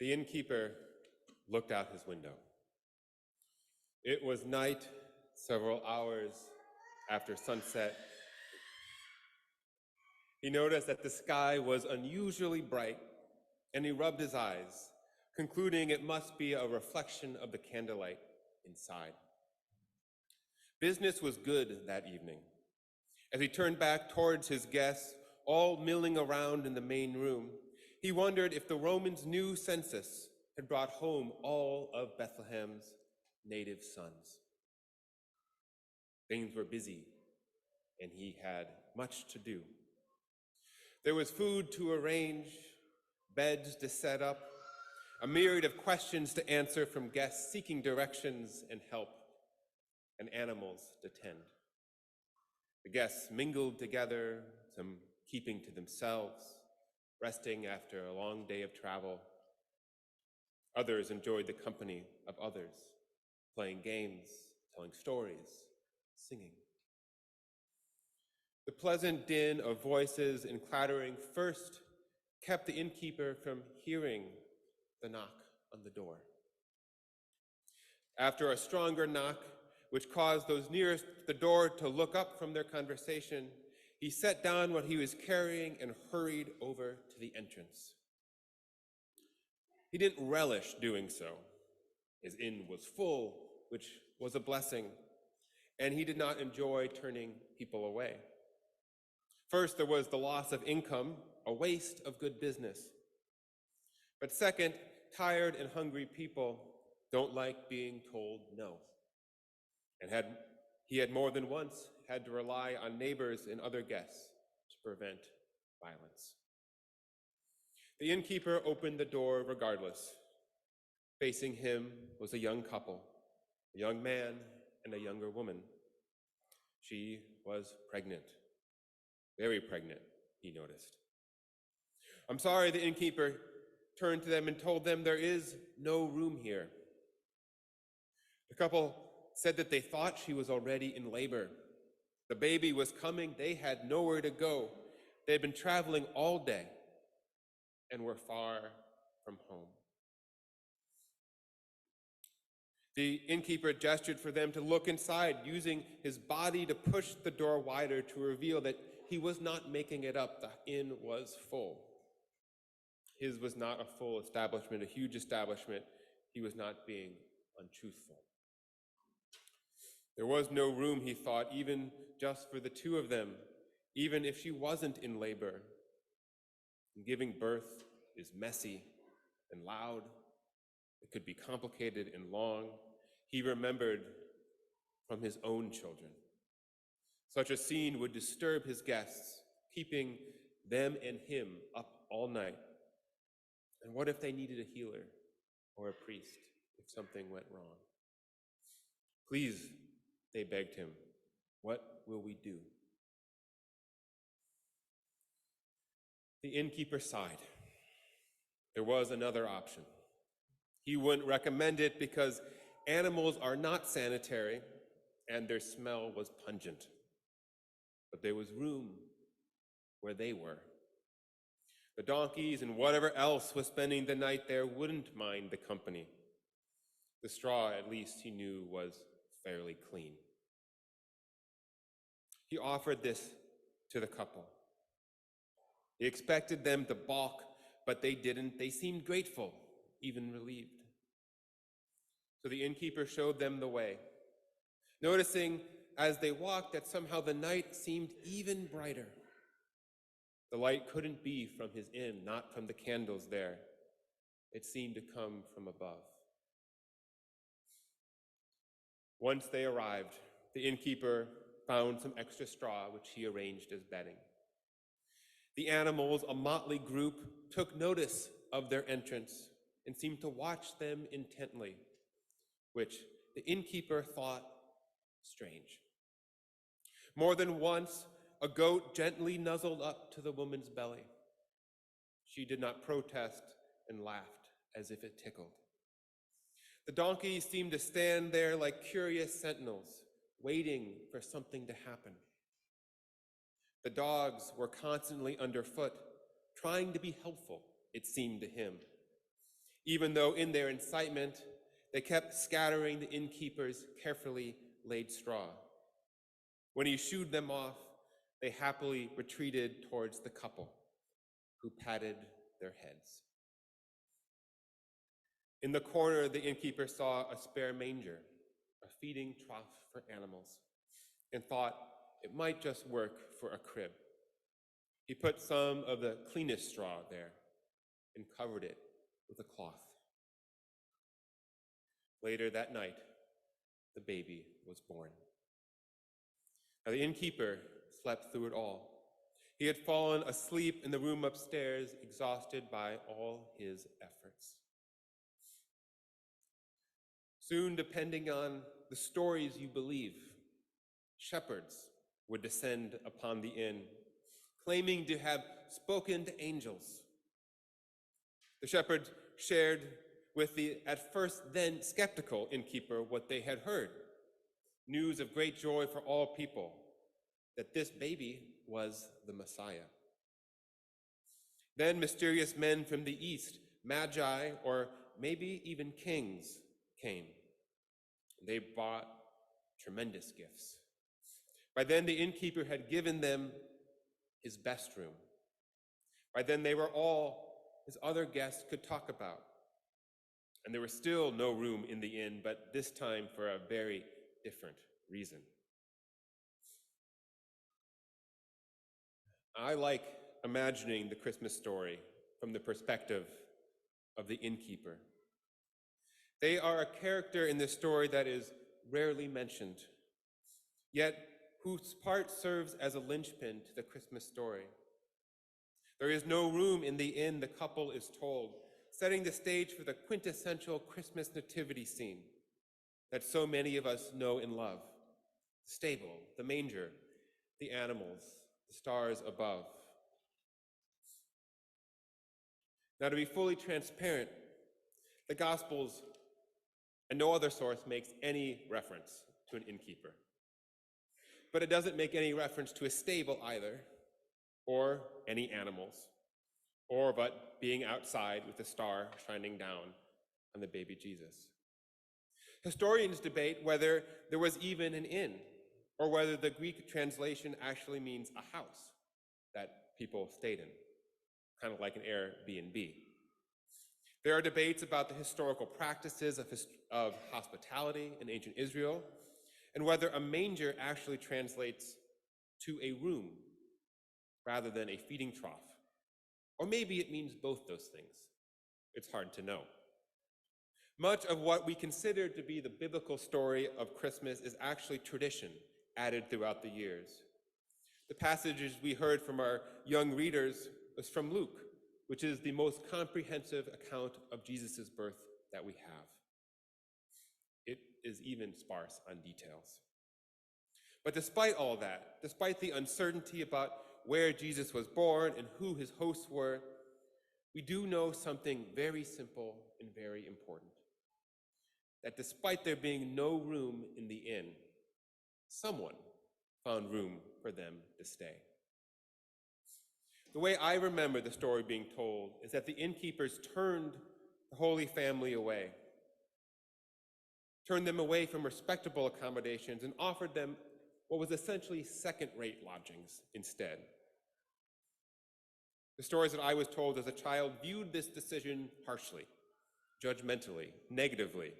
The innkeeper looked out his window. It was night, several hours after sunset. He noticed that the sky was unusually bright, and he rubbed his eyes, concluding it must be a reflection of the candlelight inside. Business was good that evening. As he turned back towards his guests, all milling around in the main room, he wondered if the Romans' new census had brought home all of Bethlehem's native sons. Things were busy, and he had much to do. There was food to arrange, beds to set up, a myriad of questions to answer from guests seeking directions and help, and animals to tend. The guests mingled together, some keeping to themselves, resting after a long day of travel. Others enjoyed the company of others, playing games, telling stories, singing. The pleasant din of voices and clattering first kept the innkeeper from hearing the knock on the door. After a stronger knock, which caused those nearest the door to look up from their conversation, he set down what he was carrying and hurried over to the entrance. He didn't relish doing so. His inn was full, which was a blessing, and he did not enjoy turning people away. First, there was the loss of income, a waste of good business. But second, tired and hungry people don't like being told no. And he had more than once had to rely on neighbors and other guests to prevent violence. The innkeeper opened the door regardless. Facing him was a young couple, a young man and a younger woman. She was pregnant, very pregnant, he noticed. "I'm sorry," the innkeeper turned to them and told them, "there is no room here." The couple said that they thought she was already in labor. The baby was coming. They had nowhere to go. They had been traveling all day and were far from home. The innkeeper gestured for them to look inside, using his body to push the door wider to reveal that he was not making it up. The inn was full. His was not a full establishment, a huge establishment. He was not being untruthful. There was no room, he thought, even just for the two of them, even if she wasn't in labor. And giving birth is messy and loud. It could be complicated and long. He remembered from his own children. Such a scene would disturb his guests, keeping them and him up all night. And what if they needed a healer or a priest if something went wrong? "Please," they begged him, "what will we do?" The innkeeper sighed. There was another option. He wouldn't recommend it because animals are not sanitary and their smell was pungent. But there was room where they were. The donkeys and whatever else was spending the night there wouldn't mind the company. The straw, at least, he knew, was fairly clean. He offered this to the couple. He expected them to balk, but they didn't. They seemed grateful, even relieved. So the innkeeper showed them the way, noticing as they walked that somehow the night seemed even brighter. The light couldn't be from his inn, not from the candles there. It seemed to come from above. Once they arrived, the innkeeper found some extra straw, which he arranged as bedding. The animals, a motley group, took notice of their entrance and seemed to watch them intently, which the innkeeper thought strange. More than once, a goat gently nuzzled up to the woman's belly. She did not protest and laughed as if it tickled. The donkeys seemed to stand there like curious sentinels, waiting for something to happen. The dogs were constantly underfoot, trying to be helpful, it seemed to him. even though in their incitement, they kept scattering the innkeeper's carefully laid straw. When he shooed them off, they happily retreated towards the couple, who patted their heads. In the corner, the innkeeper saw a spare manger, a feeding trough for animals, and thought it might just work for a crib. He put some of the cleanest straw there and covered it with a cloth. Later that night, the baby was born. Now, the innkeeper slept through it all. He had fallen asleep in the room upstairs, exhausted by all his efforts. Soon, depending on the stories you believe, shepherds would descend upon the inn, claiming to have spoken to angels. The shepherds shared with the at first then skeptical innkeeper what they had heard, news of great joy for all people, that this baby was the Messiah. Then mysterious men from the east, magi, or maybe even kings, came. They brought tremendous gifts. By then, the innkeeper had given them his best room. By then, they were all his other guests could talk about. And there was still no room in the inn, but this time for a very different reason. I like imagining the Christmas story from the perspective of the innkeeper. They are a character in this story that is rarely mentioned, yet whose part serves as a linchpin to the Christmas story. There is no room in the inn, the couple is told, setting the stage for the quintessential Christmas nativity scene that so many of us know and love. The stable, the manger, the animals, the stars above. Now, to be fully transparent, the Gospels and no other source makes any reference to an innkeeper. But it doesn't make any reference to a stable either, or any animals, or but being outside with the star shining down on the baby Jesus. Historians debate whether there was even an inn, or whether the Greek translation actually means a house that people stayed in, kind of like an Airbnb. There are debates about the historical practices of hospitality in ancient Israel, and whether a manger actually translates to a room rather than a feeding trough. Or maybe it means both those things. It's hard to know. Much of what we consider to be the biblical story of Christmas is actually tradition added throughout the years. The passages we heard from our young readers was from Luke, which is the most comprehensive account of Jesus' birth that we have. It is even sparse on details. But despite all that, despite the uncertainty about where Jesus was born and who his hosts were, we do know something very simple and very important. That despite there being no room in the inn, someone found room for them to stay. The way I remember the story being told is that the innkeepers turned the Holy Family away, turned them away from respectable accommodations and offered them what was essentially second-rate lodgings instead. The stories that I was told as a child viewed this decision harshly, judgmentally, negatively.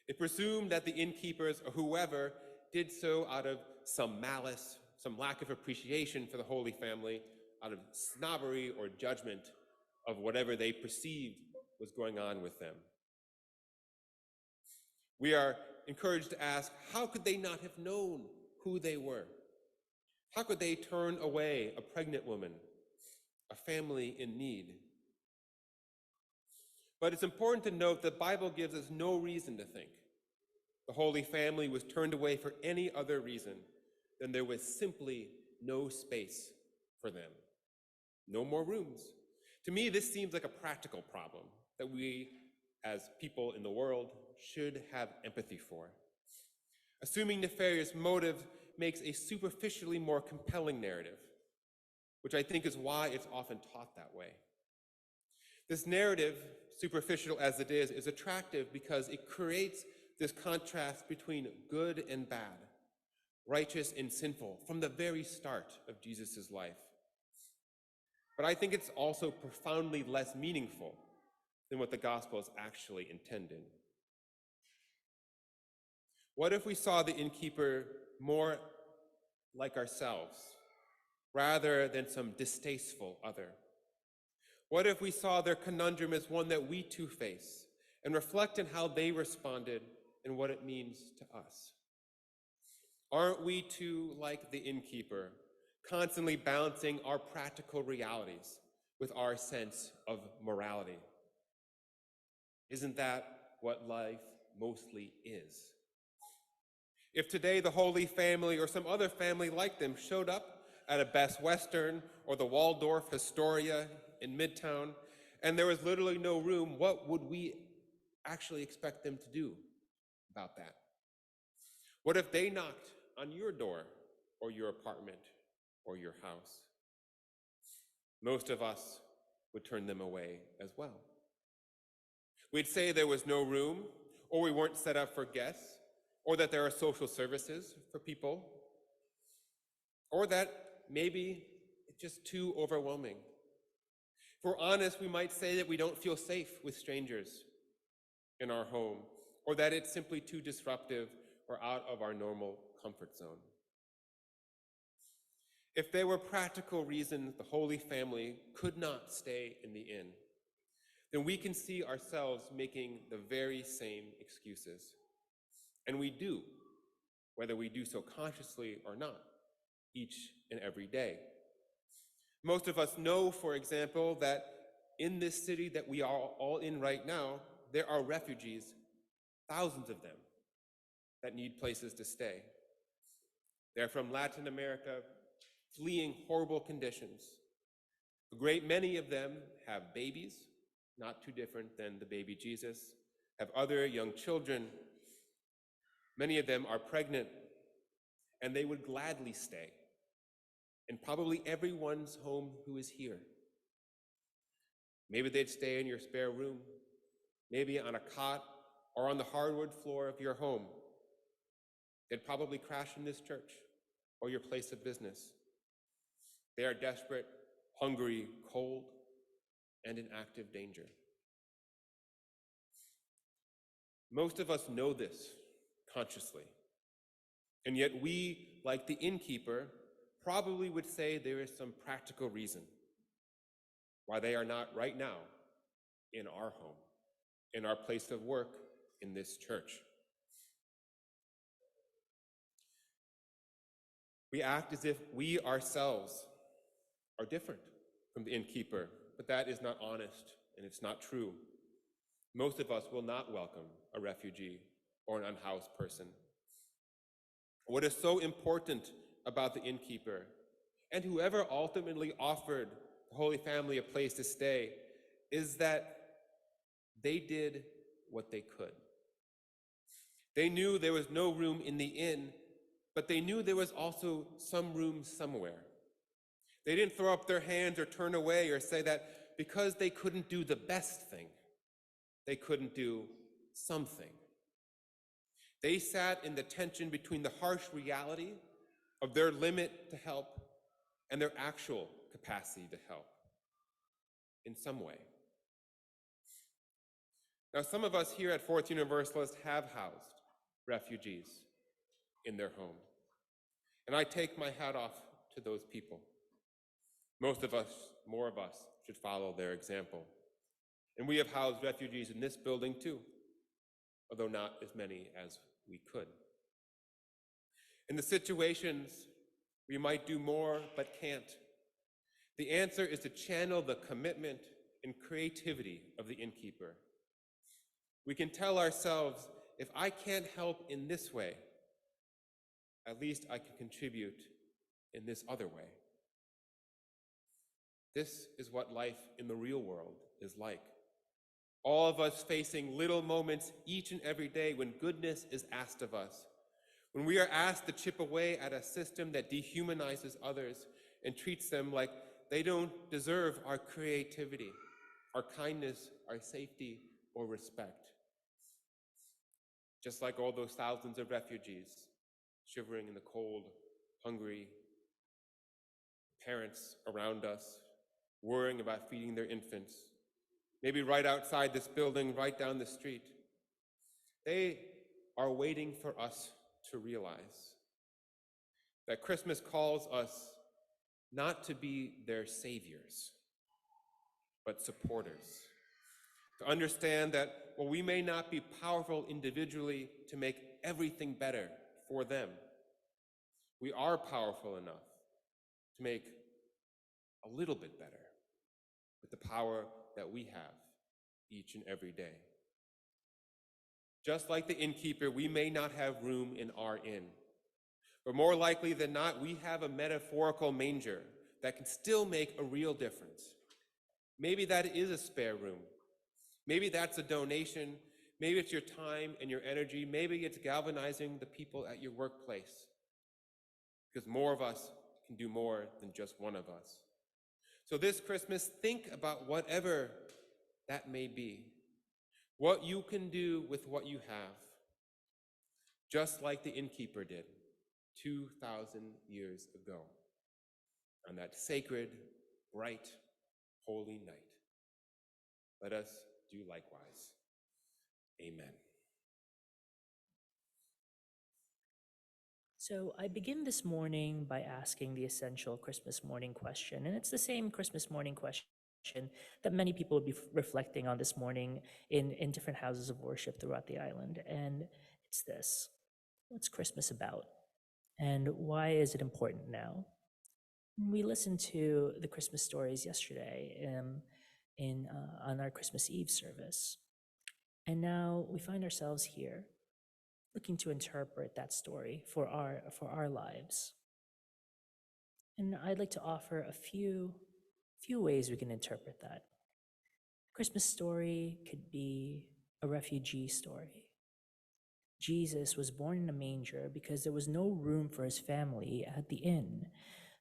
It presumed that the innkeepers or whoever did so out of some malice, some lack of appreciation for the Holy Family, out of snobbery or judgment of whatever they perceived was going on with them. We are encouraged to ask, how could they not have known who they were? How could they turn away a pregnant woman, a family in need? But it's important to note that the Bible gives us no reason to think the Holy Family was turned away for any other reason than there was simply no space for them. No more rooms. To me, this seems like a practical problem that we, as people in the world, should have empathy for. Assuming nefarious motive makes a superficially more compelling narrative, which I think is why it's often taught that way. This narrative, superficial as it is attractive because it creates this contrast between good and bad, righteous and sinful, from the very start of Jesus' life. But I think it's also profoundly less meaningful than what the gospel is actually intended. What if we saw the innkeeper more like ourselves, rather than some distasteful other? What if we saw their conundrum as one that we too face, and reflect on how they responded and what it means to us? Aren't we too like the innkeeper, constantly balancing our practical realities with our sense of morality? Isn't that what life mostly is? If today the Holy Family or some other family like them showed up at a Best Western or the Waldorf Astoria in Midtown, and there was literally no room, what would we actually expect them to do about that? What if they knocked on your door or your apartment or your house? Most of us would turn them away as well. We'd say there was no room, or we weren't set up for guests, or that there are social services for people, or that maybe it's just too overwhelming. If we're honest, we might say that we don't feel safe with strangers in our home, or that it's simply too disruptive or out of our normal comfort zone. If there were practical reasons the Holy Family could not stay in the inn, then we can see ourselves making the very same excuses. And we do, whether we do so consciously or not, each and every day. Most of us know, for example, that in this city that we are all in right now, there are refugees, thousands of them, that need places to stay. They're from Latin America, fleeing horrible conditions. A great many of them have babies, not too different than the baby Jesus, have other young children. Many of them are pregnant, and they would gladly stay in probably everyone's home who is here. Maybe they'd stay in your spare room, maybe on a cot or on the hardwood floor of your home. They'd probably crash in this church or your place of business. They are desperate, hungry, cold, and in active danger. Most of us know this consciously, and yet we, like the innkeeper, probably would say there is some practical reason why they are not right now in our home, in our place of work, in this church. We act as if we ourselves are different from the innkeeper, but that is not honest and it's not true. Most of us will not welcome a refugee or an unhoused person. What is so important about the innkeeper and whoever ultimately offered the Holy Family a place to stay is that they did what they could. They knew there was no room in the inn, but they knew there was also some room somewhere. They didn't throw up their hands or turn away or say that because they couldn't do the best thing, they couldn't do something. They sat in the tension between the harsh reality of their limit to help and their actual capacity to help in some way. Now, some of us here at Fourth Universalist have housed refugees in their home, and I take my hat off to those people. Most of us, more of us, should follow their example. And we have housed refugees in this building too, although not as many as we could. In the situations we might do more but can't, the answer is to channel the commitment and creativity of the innkeeper. We can tell ourselves, if I can't help in this way, at least I can contribute in this other way. This is what life in the real world is like. All of us facing little moments each and every day when goodness is asked of us, when we are asked to chip away at a system that dehumanizes others and treats them like they don't deserve our creativity, our kindness, our safety or respect. Just like all those thousands of refugees shivering in the cold, hungry, parents around us, worrying about feeding their infants, maybe right outside this building, right down the street. They are waiting for us to realize that Christmas calls us not to be their saviors, but supporters. To understand that while we may not be powerful individually to make everything better for them, we are powerful enough to make a little bit better with the power that we have each and every day. Just like the innkeeper, we may not have room in our inn, but more likely than not, we have a metaphorical manger that can still make a real difference. Maybe that is a spare room. Maybe that's a donation. Maybe it's your time and your energy. Maybe it's galvanizing the people at your workplace, because more of us can do more than just one of us. So this Christmas, think about whatever that may be, what you can do with what you have, just like the innkeeper did 2,000 years ago on that sacred, bright, holy night. Let us do likewise. Amen. So I begin this morning by asking the essential Christmas morning question, and it's the same Christmas morning question that many people would be reflecting on this morning in different houses of worship throughout the island. And it's this: what's Christmas about? And why is it important now? We listened to the Christmas stories yesterday on our Christmas Eve service. And now we find ourselves here looking to interpret that story for our lives. And I'd like to offer a few ways we can interpret that. Christmas story could be a refugee story. Jesus was born in a manger because there was no room for his family at the inn.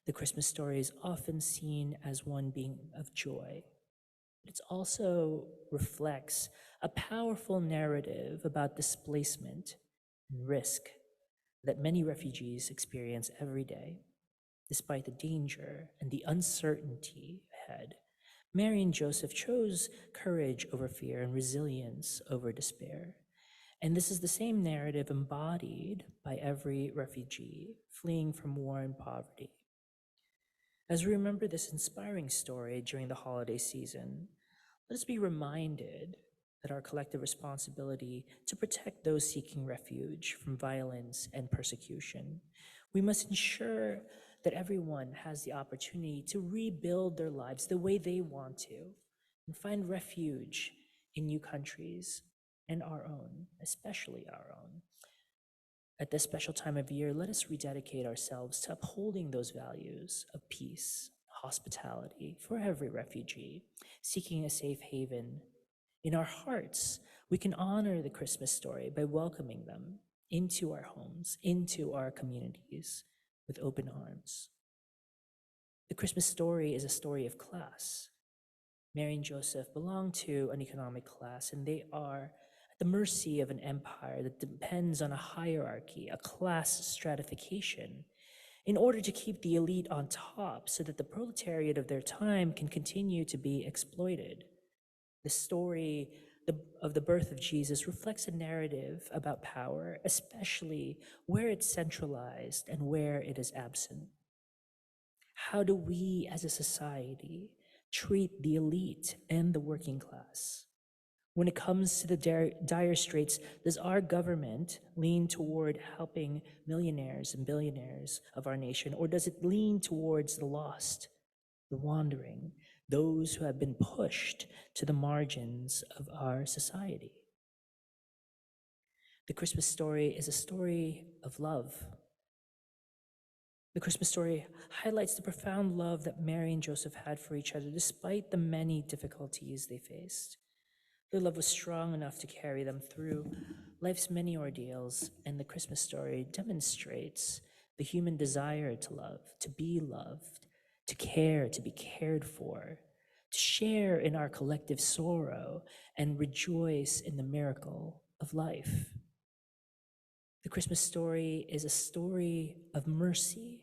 The Christmas story is often seen as one being of joy. It also reflects a powerful narrative about displacement and risk that many refugees experience every day. Despite the danger and the uncertainty ahead, Mary and Joseph chose courage over fear and resilience over despair. And this is the same narrative embodied by every refugee fleeing from war and poverty. As we remember this inspiring story during the holiday season, let us be reminded that our collective responsibility to protect those seeking refuge from violence and persecution. We must ensure that everyone has the opportunity to rebuild their lives the way they want to and find refuge in new countries and our own, especially our own. At this special time of year, let us rededicate ourselves to upholding those values of peace, hospitality for every refugee seeking a safe haven. In our hearts, we can honor the Christmas story by welcoming them into our homes, into our communities with open arms. The Christmas story is a story of class. Mary and Joseph belong to an economic class, and they are at the mercy of an empire that depends on a hierarchy, a class stratification, in order to keep the elite on top so that the proletariat of their time can continue to be exploited. The story of the birth of Jesus reflects a narrative about power, especially where it's centralized and where it is absent. How do we as a society treat the elite and the working class? When it comes to the dire straits, does our government lean toward helping millionaires and billionaires of our nation, or does it lean towards the lost, the wandering, those who have been pushed to the margins of our society? The Christmas story is a story of love. The Christmas story highlights the profound love that Mary and Joseph had for each other despite the many difficulties they faced. Their love was strong enough to carry them through life's many ordeals, and the Christmas story demonstrates the human desire to love, to be loved, to care, to be cared for, to share in our collective sorrow and rejoice in the miracle of life. The Christmas story is a story of mercy.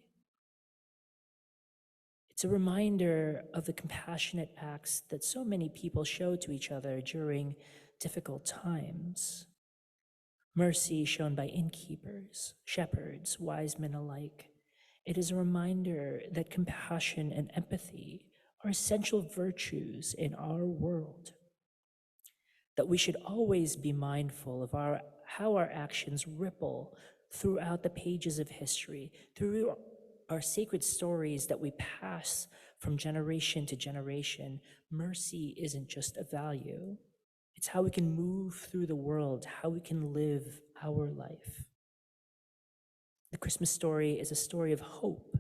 It's a reminder of the compassionate acts that so many people show to each other during difficult times. Mercy shown by innkeepers, shepherds, wise men alike. It is a reminder that compassion and empathy are essential virtues in our world, that we should always be mindful of how our actions ripple throughout the pages of history, through our sacred stories that we pass from generation to generation. Mercy isn't just a value, it's how we can move through the world, how we can live our life. The Christmas story is a story of hope.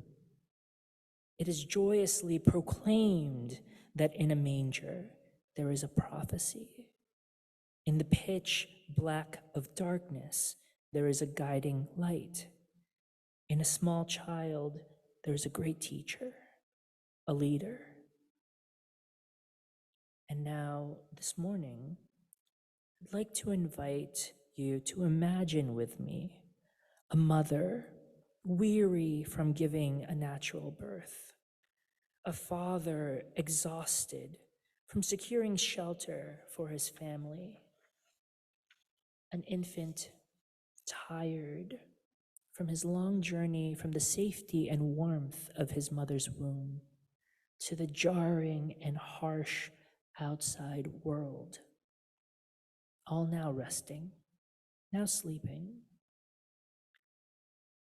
It is joyously proclaimed that in a manger there is a prophecy. In the pitch black of darkness, there is a guiding light. In a small child, there is a great teacher, a leader. And now, this morning, I'd like to invite you to imagine with me a mother weary from giving a natural birth, a father exhausted from securing shelter for his family, an infant tired from his long journey from the safety and warmth of his mother's womb to the jarring and harsh outside world, all now resting, now sleeping.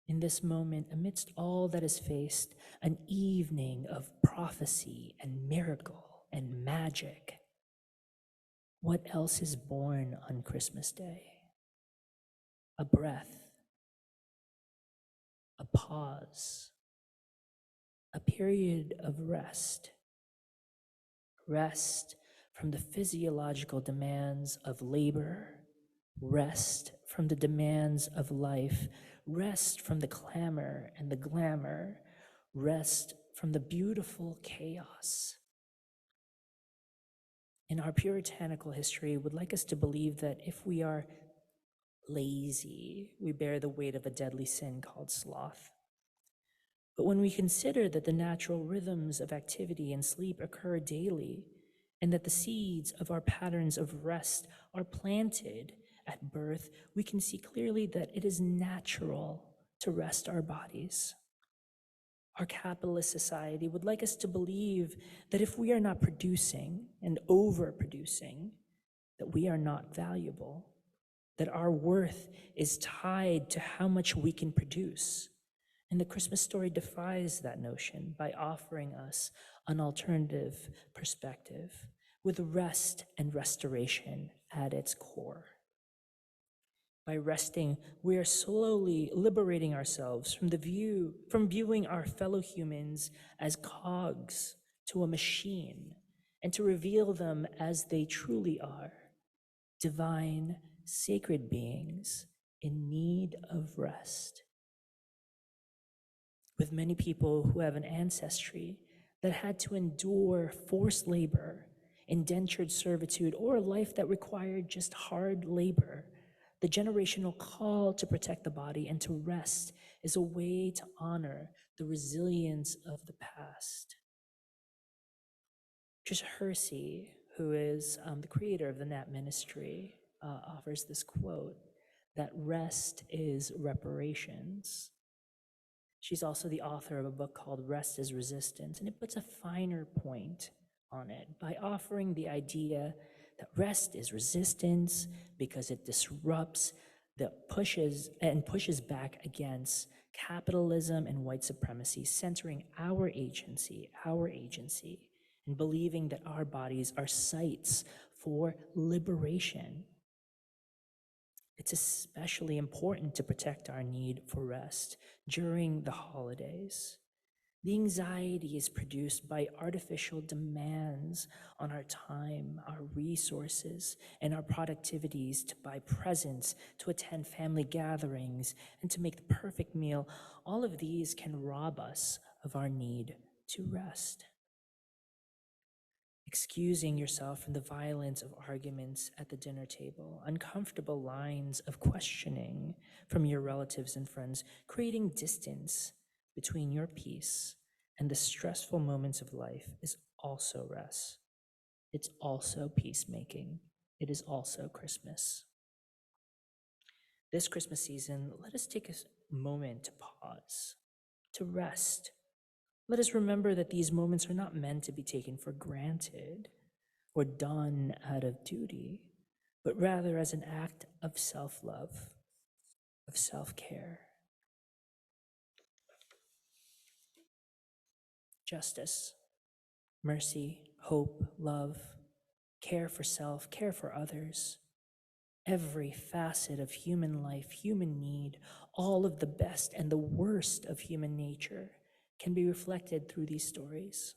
In this moment, amidst all that is faced, an evening of prophecy and miracle and magic. What else is born on Christmas Day? A breath, a pause, a period of rest. Rest from the physiological demands of labor, rest from the demands of life, rest from the clamor and the glamour, rest from the beautiful chaos. In our puritanical history, would like us to believe that if we are lazy, we bear the weight of a deadly sin called sloth. But when we consider that the natural rhythms of activity and sleep occur daily, and that the seeds of our patterns of rest are planted at birth, we can see clearly that it is natural to rest our bodies. Our capitalist society would like us to believe that if we are not producing and overproducing, that we are not valuable, that our worth is tied to how much we can produce. And the Christmas story defies that notion by offering us an alternative perspective with rest and restoration at its core. By resting, we are slowly liberating ourselves from viewing our fellow humans as cogs to a machine, and to reveal them as they truly are, divine, sacred beings in need of rest. With many people who have an ancestry that had to endure forced labor, indentured servitude, or a life that required just hard labor, the generational call to protect the body and to rest is a way to honor the resilience of the past. Trisha Hersey, who is the creator of the Nat Ministry, offers this quote that rest is reparations. She's also the author of a book called Rest is Resistance, and it puts a finer point on it by offering the idea that rest is resistance because it disrupts, that pushes back against capitalism and white supremacy, centering our agency, and believing that our bodies are sites for liberation. It's especially important to protect our need for rest during the holidays. The anxiety is produced by artificial demands on our time, our resources, and our productivities to buy presents, to attend family gatherings, and to make the perfect meal. All of these can rob us of our need to rest. excusing yourself from the violence of arguments at the dinner table, uncomfortable lines of questioning from your relatives and friends, creating distance between your peace and the stressful moments of life is also rest. It's also peacemaking. It is also Christmas. This Christmas season, let us take a moment to pause, to rest. Let us remember that these moments are not meant to be taken for granted or done out of duty, but rather as an act of self-love, of self-care. Justice, mercy, hope, love, care for self, care for others. Every facet of human life, human need, all of the best and the worst of human nature can be reflected through these stories.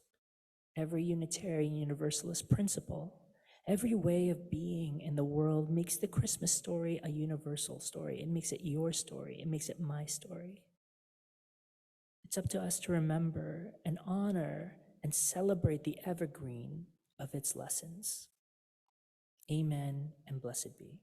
Every Unitarian Universalist principle, every way of being in the world makes the Christmas story a universal story. It makes it your story. It makes it my story. It's up to us to remember and honor and celebrate the evergreen of its lessons. Amen and blessed be.